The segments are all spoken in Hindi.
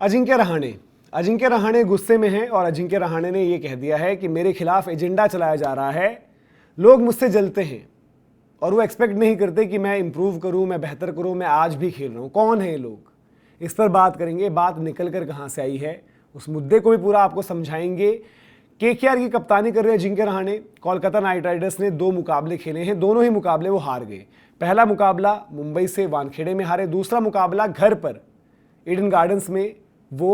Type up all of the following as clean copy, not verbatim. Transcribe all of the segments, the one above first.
अजिंक्य रहाणे गुस्से में हैं और अजिंक्य रहाणे ने यह कह दिया है कि मेरे खिलाफ एजेंडा चलाया जा रहा है, लोग मुझसे जलते हैं और वो एक्सपेक्ट नहीं करते कि मैं इंप्रूव करूं, मैं बेहतर करूं, मैं आज भी खेल रहा हूं। कौन है ये लोग, इस पर बात करेंगे। बात निकल कर कहां से आई है उस मुद्दे को भी पूरा आपको समझाएंगे। केकेआर की कप्तानी कर रहे अजिंक्य रहाणे। कोलकाता नाइट राइडर्स ने 2 मुकाबले खेले हैं, दोनों ही मुकाबले वो हार गए। पहला मुकाबला मुंबई से वानखेड़े में हारे, दूसरा मुकाबला घर पर ईडन गार्डन्स में वो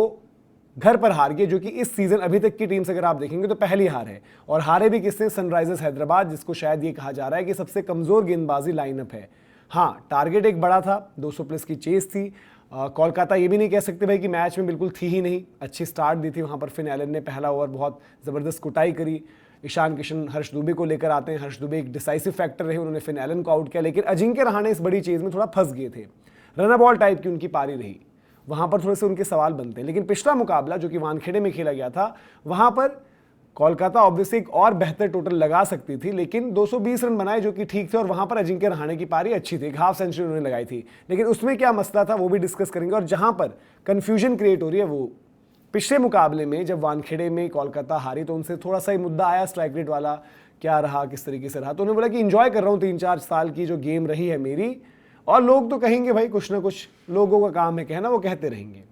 घर पर हार गए, जो कि इस सीजन अभी तक की टीम से अगर आप देखेंगे तो पहली हार है। और हारे भी किसने? सनराइजर्स हैदराबाद, जिसको शायद ये कहा जा रहा है कि सबसे कमजोर गेंदबाजी लाइनअप है। हाँ, टारगेट एक बड़ा था, 200 प्लस की चेस थी। कोलकाता ये भी नहीं कह सकते भाई कि मैच में बिल्कुल थी ही नहीं, अच्छी स्टार्ट दी थी वहाँ पर। फिन एलन ने पहला ओवर बहुत ज़बरदस्त कुटाई करी। ईशान किशन हर्ष दुबे को लेकर आते हैं, हर्ष दुबे एक डिसाइसिव फैक्टर रहे, उन्होंने फिन एलन को आउट किया। लेकिन अजिंक्य रहाणे इस बड़ी चीज़ में थोड़ा फंस गए थे, रन बॉल टाइप की उनकी पारी रही, वहाँ पर थोड़े से उनके सवाल बनते हैं। लेकिन पिछला मुकाबला जो कि वानखेड़े में खेला गया था, वहाँ पर कोलकाता ऑब्वियसली एक और बेहतर टोटल लगा सकती थी, लेकिन 220 रन बनाए जो कि ठीक थे। और वहां पर अजिंक्य रहाणे की पारी अच्छी थी, हाफ सेंचुरी उन्होंने लगाई थी। लेकिन उसमें क्या मसला था वो भी डिस्कस करेंगे। और जहां पर कंफ्यूजन क्रिएट हो रही है वो पिछले मुकाबले में जब वानखेड़े में कोलकाता हारी तो उनसे थोड़ा सा ही मुद्दा आया स्ट्राइक रेट वाला, क्या रहा, किस तरीके से रहा। तो उन्होंने बोला कि इंजॉय कर रहा हूँ 3-4 साल की जो गेम रही है मेरी, और लोग तो कहेंगे भाई, कुछ ना कुछ लोगों का काम है कहना, वो कहते रहेंगे।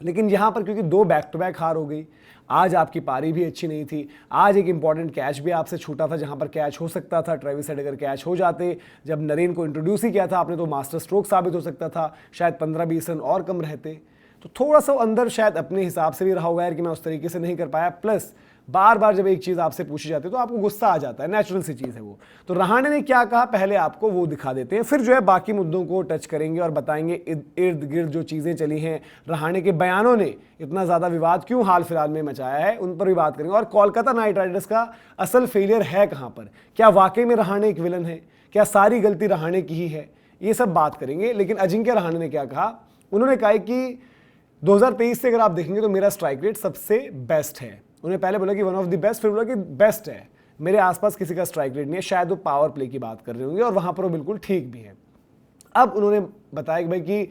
लेकिन यहाँ पर क्योंकि 2 बैक टू बैक हार हो गई, आज आपकी पारी भी अच्छी नहीं थी, आज एक इंपॉर्टेंट कैच भी आपसे छूटा था जहाँ पर कैच हो सकता था। ट्रेविस हेड अगर कैच हो जाते, जब नरेन को इंट्रोड्यूस ही किया था आपने, तो मास्टर स्ट्रोक साबित हो सकता था, शायद 15-20 रन और कम रहते। तो थोड़ा सा अंदर शायद अपने हिसाब से भी रहा होगा यार कि मैं उस तरीके से नहीं कर पाया। प्लस बार बार जब एक चीज़ आपसे पूछी जाती है तो आपको गुस्सा आ जाता है, नेचुरल सी चीज़ है वो। तो रहाणे ने क्या कहा पहले आपको वो दिखा देते हैं, फिर जो है बाकी मुद्दों को टच करेंगे और बताएंगे इर्द गिर्द जो चीज़ें चली हैं, रहाणे के बयानों ने इतना ज़्यादा विवाद क्यों हाल फिलहाल में मचाया है, उन पर भी बात करेंगे। और कोलकाता नाइट राइडर्स का असल फेलियर है कहाँ पर, क्या वाकई में रहाणे एक विलन है, क्या सारी गलती रहाणे की ही है, ये सब बात करेंगे। लेकिन अजिंक्य रहाणे ने क्या कहा, उन्होंने कहा कि 2023 से अगर आप देखेंगे तो मेरा स्ट्राइक रेट सबसे बेस्ट है। उन्होंने पहले बोला कि वन ऑफ द बेस्ट, फिर बोला कि बेस्ट है, मेरे आसपास किसी का स्ट्राइक रेट नहीं है। शायद वो पावर प्ले की बात कर रहे होंगे और वहां पर वो बिल्कुल ठीक भी है। अब उन्होंने बताया कि भाई कि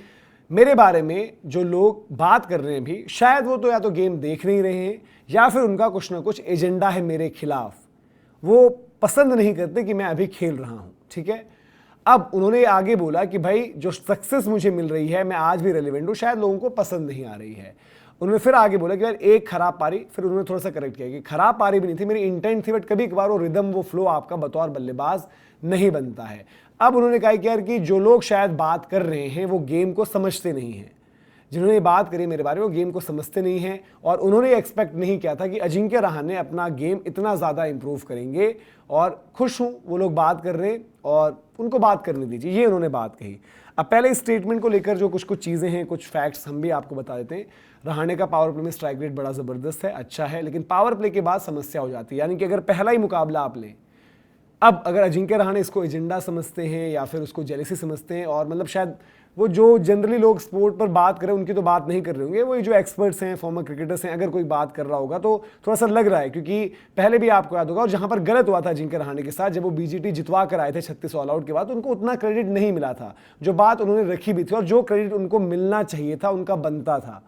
मेरे बारे में जो लोग बात कर रहे हैं भी, शायद वो तो या तो गेम देख नहीं रहे हैं या फिर उनका कुछ ना कुछ एजेंडा है मेरे खिलाफ, वो पसंद नहीं करते कि मैं अभी खेल रहा हूं। ठीक है, अब उन्होंने आगे बोला कि भाई जो सक्सेस मुझे मिल रही है, मैं आज भी रेलिवेंट हूं, शायद लोगों को पसंद नहीं आ रही है। उन्होंने फिर आगे बोला कि यार एक खराब पारी, फिर उन्होंने थोड़ा सा करेक्ट किया कि खराब पारी भी नहीं थी, मेरी इंटेंट थी, बट कभी कभार वो रिदम, वो फ्लो आपका बतौर बल्लेबाज नहीं बनता है। अब उन्होंने कहा कि यार कि जो लोग शायद बात कर रहे हैं वो गेम को समझते नहीं हैं, जिन्होंने बात करी मेरे बारे में वो गेम को समझते नहीं हैं, और उन्होंने एक्सपेक्ट नहीं किया था कि अजिंक्य रहाणे अपना गेम इतना ज़्यादा इंप्रूव करेंगे। और खुश हूँ वो लोग बात कर रहे हैं और उनको बात करने दीजिए, ये उन्होंने बात कही। अब पहले इस स्टेटमेंट को लेकर जो कुछ चीज़ें हैं, कुछ फैक्ट्स हम भी आपको बता देते हैं। रहाणे का पावर प्ले में स्ट्राइक रेट बड़ा ज़बरदस्त है, अच्छा है, लेकिन पावर प्ले के बाद समस्या हो जाती है। यानी कि अगर पहला ही मुकाबला आप लें, अब अगर अजिंक्य रहाणे इसको एजेंडा समझते हैं या फिर उसको जेलेसी समझते हैं, और मतलब शायद वो जो जनरली लोग स्पोर्ट पर बात कर रहे हैं उनकी तो बात नहीं कर रहे होंगे, वो जो एक्सपर्ट्स हैं, फॉर्मर क्रिकेटर्स हैं, अगर कोई बात कर रहा होगा तो थोड़ा सा लग रहा है। क्योंकि पहले भी आपको याद होगा, और जहां पर गलत हुआ था अजिंक्य रहाणे के साथ, जब वो बीजीटी जितवा कर आए थे 36 ऑल आउट के बाद, उनको उतना क्रेडिट नहीं मिला था, जो बात उन्होंने रखी भी थी, और जो क्रेडिट उनको मिलना चाहिए था उनका बनता था।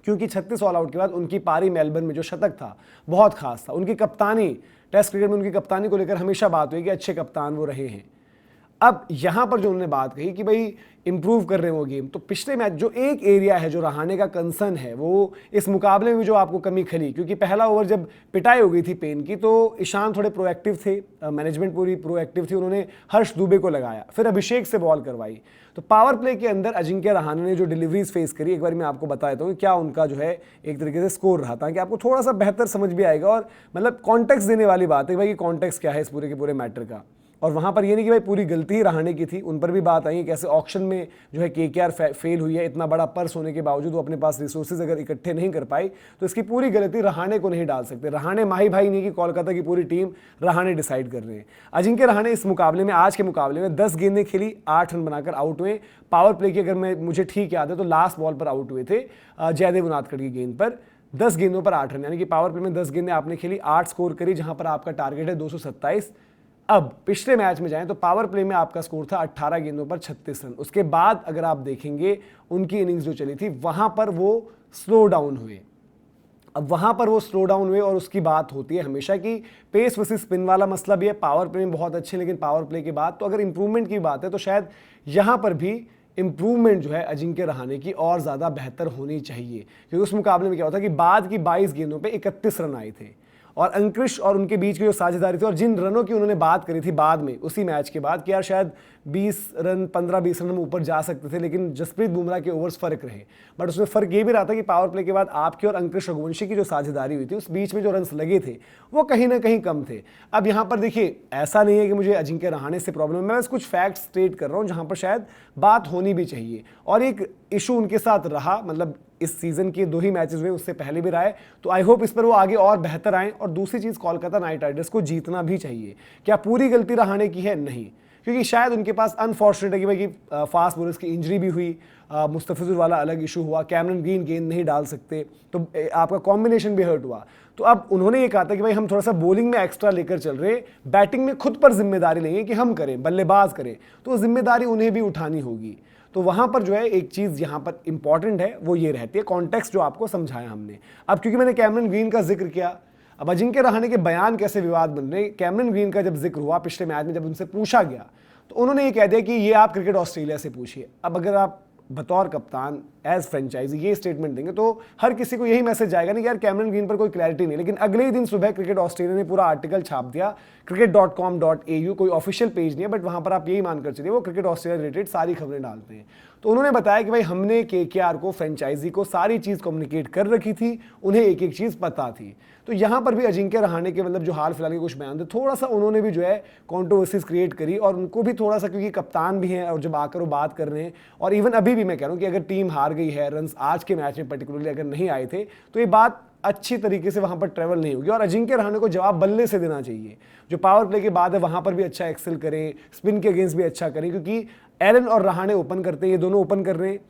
क्योंकि 36 ऑल आउट के बाद उनकी पारी मेलबर्न में जो शतक था बहुत खास था। उनकी कप्तानी, टेस्ट क्रिकेट में उनकी कप्तानी को लेकर हमेशा बात हुई कि अच्छे कप्तान वो रहे हैं। अब यहां पर जो उन्होंने बात कही कि भाई इंप्रूव कर रहे हैं वो गेम, तो पिछले मैच जो एक एरिया है जो रहाणे का कंसर्न है, वो इस मुकाबले में जो आपको कमी खली, क्योंकि पहला ओवर जब पिटाई हो गई थी पेन की तो ईशान थोड़े प्रोएक्टिव थे, मैनेजमेंट पूरी प्रोएक्टिव थी, उन्होंने हर्ष दुबे को लगाया, फिर अभिषेक से बॉल करवाई। तो पावर प्ले के अंदर अजिंक्य रहाणे ने जो डिलीवरीज फेस करी, एक बार मैं आपको बता देता हूँ क्या उनका जो है एक तरीके से स्कोर रहा, ताकि आपको थोड़ा सा बेहतर समझ भी आएगा। और मतलब कॉन्टेक्स्ट देने वाली बात है भाई कि कॉन्टेक्स्ट क्या है इस पूरे के पूरे मैटर का। और वहाँ पर ये नहीं कि भाई पूरी गलती ही रहाणे की थी, उन पर भी बात आई कैसे ऑक्शन में जो है केकेआर फेल हुई है, इतना बड़ा पर्स होने के बावजूद वो अपने पास रिसोर्सेज अगर इकट्ठे नहीं कर पाई तो इसकी पूरी गलती रहाणे को नहीं डाल सकते। रहाणे माही भाई नहीं कि कोलकाता की पूरी टीम रहाणे डिसाइड कर रहे हैं। अजिंक्य रहाणे इस मुकाबले में, आज के मुकाबले में 10 गेंदें खेली, 8 रन बनाकर आउट हुए। पावर प्ले की अगर मुझे ठीक याद है तो लास्ट बॉल पर आउट हुए थे जयदेव उनादकड़ की गेंद पर, 10 गेंदों पर 8 रन, यानी कि पावर प्ले में 10 गेंदें आपने खेली, 8 स्कोर करी, जहां पर आपका टारगेट है 227। अब पिछले मैच में जाएं तो पावर प्ले में आपका स्कोर था 18 गेंदों पर 36 रन। उसके बाद अगर आप देखेंगे उनकी इनिंग्स जो चली थी वहां पर वो स्लो डाउन हुए। अब वहां पर वो स्लो डाउन हुए और उसकी बात होती है हमेशा कि पेस वर्सेस स्पिन वाला मसला भी है। पावर प्ले में बहुत अच्छे, लेकिन पावर प्ले के बाद तो अगर इंप्रूवमेंट की बात है तो शायद यहां पर भी इंप्रूवमेंट जो है अजिंक्य रहाणे की और ज़्यादा बेहतर होनी चाहिए, क्योंकि उस मुकाबले में क्या होता है कि बाद की 22 गेंदों पे 31 रन आए थे और अंकुश और उनके बीच की जो साझेदारी थी और जिन रनों की उन्होंने बात करी थी बाद में उसी मैच के बाद कि यार शायद 20 रन 15-20 रन में ऊपर जा सकते थे, लेकिन जसप्रीत बुमराह के ओवर्स फर्क रहे। बट उसमें फर्क ये भी रहा था कि पावर प्ले के बाद आपकी और अंकुश रघुवंशी की जो साझेदारी हुई थी उस बीच में जो रन्स लगे थे वो कहीं ना कहीं कम थे। अब यहाँ पर देखिए ऐसा नहीं है कि मुझे अजिंक्य रहाणे से प्रॉब्लम है, मैं बस कुछ फैक्ट्स स्टेट कर रहा हूँ जहाँ पर शायद बात होनी भी चाहिए। और एक इशू उनके साथ रहा, मतलब इस सीजन के 2 ही मैचेस हुए, उससे पहले भी रहा है, तो आई होप इस पर वो आगे और बेहतर आए। और दूसरी चीज़, कोलकाता नाइट राइडर्स को जीतना भी चाहिए। क्या पूरी गलती रहाणे की है? नहीं, क्योंकि शायद उनके पास अनफॉर्चुनेट है कि भाई फास्ट बॉलर्स की इंजरी भी हुई, मुस्तफिजुर वाला अलग इशू हुआ, कैमरन ग्रीन गेंद नहीं डाल सकते, तो आपका कॉम्बिनेशन भी हर्ट हुआ। तो अब उन्होंने ये कहा था कि भाई हम थोड़ा सा बॉलिंग में एक्स्ट्रा लेकर चल रहे, बैटिंग में खुद पर जिम्मेदारी लेंगे कि हम करें, बल्लेबाज करें, तो जिम्मेदारी उन्हें भी उठानी होगी। तो वहां पर जो है एक चीज़ यहाँ पर इंपॉर्टेंट है वो ये रहती है कॉन्टेक्स्ट जो आपको समझाया हमने। अब क्योंकि मैंने कैमरन ग्रीन का जिक्र किया, अब अजिंक्य रहाणे के बयान कैसे विवाद बन रहे। कैमरन ग्रीन का जब जिक्र हुआ पिछले मैच में, जब उनसे पूछा गया तो उन्होंने ये कह दिया कि ये आप क्रिकेट ऑस्ट्रेलिया से पूछिए। अब अगर आप बतौर कप्तान एज फ्रेंचाइजी ये स्टेटमेंट देंगे तो हर किसी को यही मैसेज जाएगा नहीं कि यार कैमरन ग्रीन पर कोई क्लैरिटी नहीं। लेकिन अगले ही दिन सुबह क्रिकेट ऑस्ट्रेलिया ने पूरा आर्टिकल छाप दिया, cricket.com.au कोई ऑफिशियल पेज नहीं है, बट वहां पर आप यही मानकर चलिए वो क्रिकेट ऑस्ट्रेलिया रिलेटेड सारी खबरें डालते हैं। तो उन्होंने बताया कि भाई हमने केकेआर को, फ्रेंचाइजी को सारी चीज़ कम्युनिकेट कर रखी थी, उन्हें एक एक चीज़ पता थी। तो यहाँ पर भी अजिंक्य रहाणे के मतलब जो हाल फिलहाल के कुछ बयान थे, थोड़ा सा उन्होंने भी जो है कॉन्ट्रोवर्सीज क्रिएट करी और उनको भी थोड़ा सा, क्योंकि कप्तान भी हैं और जब आकर वो बात कर रहे हैं, और इवन अभी भी मैं कह रहा हूँ कि अगर टीम हार गई है, रन्स आज के मैच में पर्टिकुलरली अगर नहीं आए थे, तो ये बात अच्छी तरीके से वहां पर ट्रेवल नहीं होगी और अजिंक्य रहाणे को जवाब बल्ले से देना चाहिए। जो पावर प्ले के बाद है वहां पर भी अच्छा एक्सेल करें, स्पिन के अगेंस्ट भी अच्छा करें, क्योंकि एलन और रहाणे ओपन करते हैं, ये दोनों ओपन कर रहे हैं।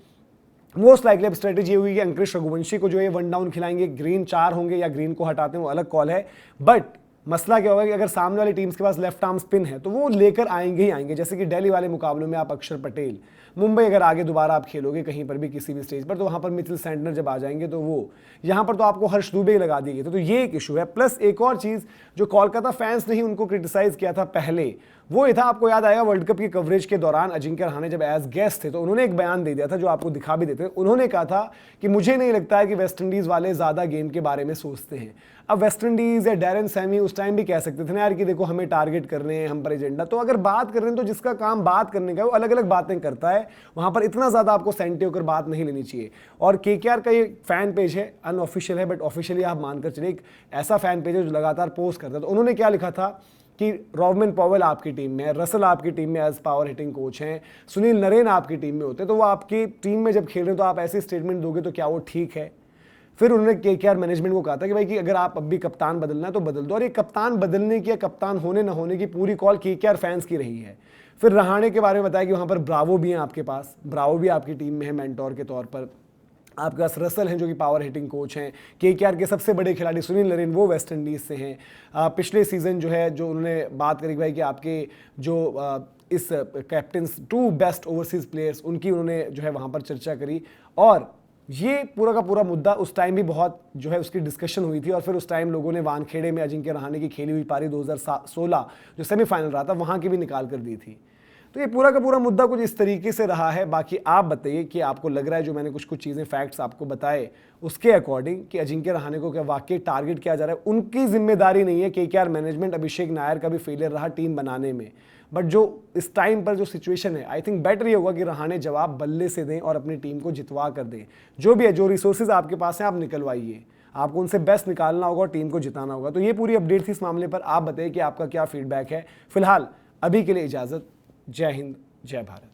मोस्ट लाइकली अब स्ट्रेटेजी हुई कि अंकुश रघुवंशी को जो है 1 डाउन खिलाएंगे, ग्रीन 4 होंगे या ग्रीन को हटाते हैं वो अलग कॉल है। बट मसला क्या होगा कि अगर सामने वाली टीम्स के पास लेफ्ट आर्म स्पिन है तो वो लेकर आएंगे ही आएंगे। जैसे कि दिल्ली वाले मुकाबलों में आप अक्षर पटेल, मुंबई अगर आगे दोबारा आप खेलोगे कहीं पर भी किसी भी स्टेज पर, तो वहां पर मिचेल सैंटनर जब आ जाएंगे तो वो यहाँ पर तो आपको हर्ष दुबे लगा दिए गए। तो ये एक इशू है। प्लस एक और चीज़ जो कोलकाता फैंस ने ही उनको क्रिटिसाइज किया था पहले, वो ये था, आपको याद आएगा वर्ल्ड कप की कवरेज के दौरान अजिंक्य रहाणे जब एज गेस्ट थे तो उन्होंने एक बयान दे दिया था जो आपको दिखा भी देते हैं। उन्होंने कहा था कि मुझे नहीं लगता है कि वेस्ट इंडीज़ वाले ज़्यादा गेम के बारे में सोचते हैं। अब वेस्ट इंडीज़ या डैरेन सैमी उस टाइम भी कह सकते थे ना यार कि देखो हमें टारगेट कर रहे हैं, हम पर एजेंडा। तो अगर बात कर रहे हैं तो जिसका काम बात करने का है वो अलग अलग बातें करता है, वहाँ पर इतना ज़्यादा आपको सेंटे होकर बात नहीं लेनी चाहिए। और केकेआर का ये फैन पेज है, अनऑफिशियल है बट ऑफिशियली आप मानकर चलिए एक ऐसा फैन पेज है जो लगातार पोस्ट करता है। तो उन्होंने क्या लिखा था कि रॉबमन पॉवेल आपकी टीम में है, रसल आपकी टीम में एज पावर हिटिंग कोच हैं, सुनील नरेन आपकी टीम में होते, तो वो आपकी टीम में जब खेल रहे हैं तो आप ऐसे स्टेटमेंट दोगे तो क्या वो ठीक है? फिर उन्होंने केकेआर मैनेजमेंट को कहा था कि भाई कि अगर आप अब भी कप्तान बदलना है तो बदल दो। और ये कप्तान बदलने की या कप्तान होने ना होने की पूरी कॉल केकेआर फैंस की रही है। फिर रहाणे के बारे में बताया कि वहाँ पर ब्रावो भी हैं आपके पास, ब्रावो भी आपकी टीम में है मेंटोर के तौर पर। आपके पास रसल हैं जो कि पावर हिटिंग कोच हैं। केकेआर के सबसे बड़े खिलाड़ी सुनील नरेन वो वेस्ट इंडीज़ से हैं। पिछले सीज़न जो है जो उन्होंने बात करी भाई कि आपके जो इस कैप्टन्स 2 बेस्ट ओवरसीज़ प्लेयर्स उनकी उन्होंने जो है वहाँ पर चर्चा करी। और ये पूरा का पूरा मुद्दा उस टाइम भी बहुत जो है उसकी डिस्कशन हुई थी। और फिर उस टाइम लोगों ने वानखेड़े में अजिंक्य रहाणे की खेली हुई पारी 2016 जो सेमीफाइनल रहा था वहाँ की भी निकाल कर दी थी। तो ये पूरा का पूरा मुद्दा कुछ इस तरीके से रहा है। बाकी आप बताइए कि आपको लग रहा है जो मैंने कुछ चीज़ें फैक्ट्स आपको बताए उसके अकॉर्डिंग कि अजिंक्य रहाणे को क्या वाकई टारगेट किया जा रहा है? उनकी जिम्मेदारी नहीं है। केकेआर मैनेजमेंट, अभिषेक नायर का भी फेलियर रहा टीम बनाने में। बट जो इस टाइम पर जो सिचुएशन है, आई थिंक बेटर ये होगा कि रहाणे जवाब बल्ले से दें और अपनी टीम को जितवा कर दें। जो भी है, जो रिसोर्सेज आपके पास हैं आप निकलवाइए, आपको उनसे बेस्ट निकालना होगा और टीम को जिताना होगा। तो ये पूरी अपडेट थी इस मामले पर। आप बताइए कि आपका क्या फीडबैक है। फिलहाल अभी के लिए इजाज़त। जय हिंद, जय भारत।